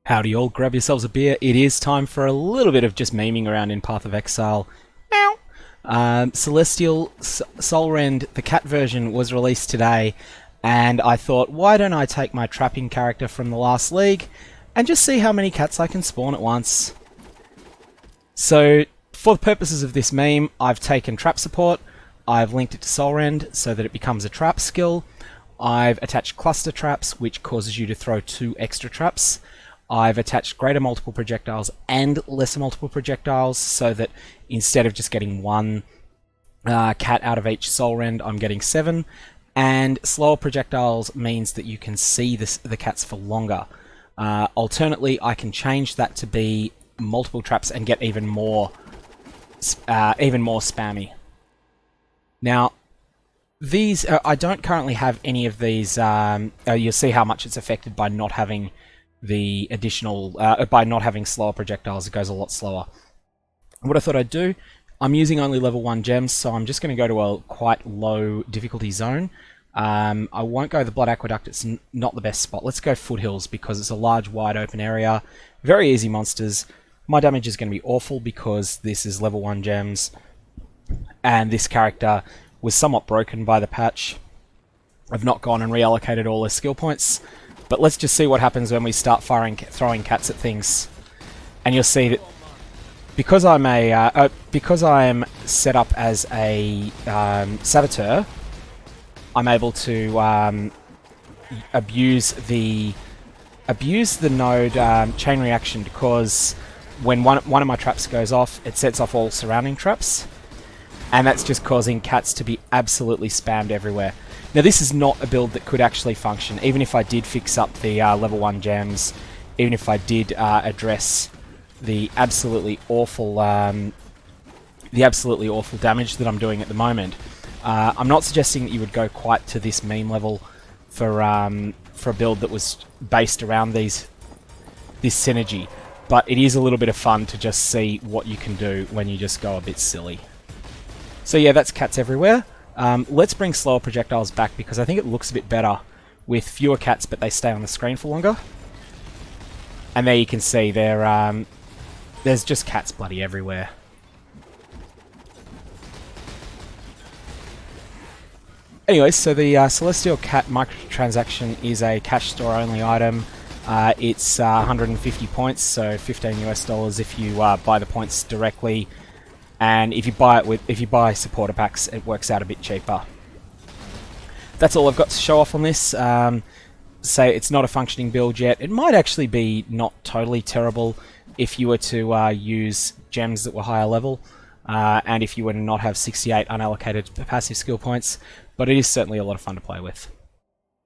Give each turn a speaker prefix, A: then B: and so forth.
A: Howdy all, grab yourselves a beer. It is time for a little bit of just memeing around in Path of Exile. Meow! Celestial Soulrend, the cat version, was released today, and I thought, why don't I take my trapping character from the last league and just see how many cats I can spawn at once. So, for the purposes of this meme, I've taken trap support, I've linked it to Soulrend so that it becomes a trap skill, I've attached cluster traps, which causes you to throw 2 extra traps. I've attached greater multiple projectiles and lesser multiple projectiles so that instead of just getting 1 cat out of each Soulrend, I'm getting 7. And slower projectiles means that you can see the cats for longer. Alternately, I can change that to be multiple traps and get even more spammy. Now, these I don't currently have any of these. You'll see how much it's affected by not having the additional by not having slower projectiles. It goes a lot slower. What I thought I'd do, I'm using only level 1 gems, so I'm just going to go to a quite low difficulty zone. I won't go the Blood Aqueduct, it's not the best spot. Let's go Foothills because it's a large wide open area, very easy monsters. My damage is going to be awful because this is level 1 gems and this character was somewhat broken by the patch. I've not gone and reallocated all the skill points. But let's just see what happens when we start throwing cats at things, and you'll see that because I'm set up as a saboteur, I'm able to abuse the node chain reaction, because when one of my traps goes off, it sets off all surrounding traps, and that's just causing cats to be absolutely spammed everywhere. Now, this is not a build that could actually function, even if I did fix up the level 1 gems, even if I did address the absolutely awful damage that I'm doing at the moment. I'm not suggesting that you would go quite to this meme level for a build that was based around this synergy, but it is a little bit of fun to just see what you can do when you just go a bit silly. So yeah, that's cats everywhere. Let's bring slower projectiles back because I think it looks a bit better with fewer cats, but they stay on the screen for longer. And there you can see there's just cats bloody everywhere. Anyway, so the Celestial Cat microtransaction is a cash store only item. It's 150 points, so $15 US if you buy the points directly. And if you buy supporter packs, it works out a bit cheaper. That's all I've got to show off on this. Say it's not a functioning build yet. It might actually be not totally terrible if you were to use gems that were higher level, and if you were to not have 68 unallocated passive skill points, but it is certainly a lot of fun to play with.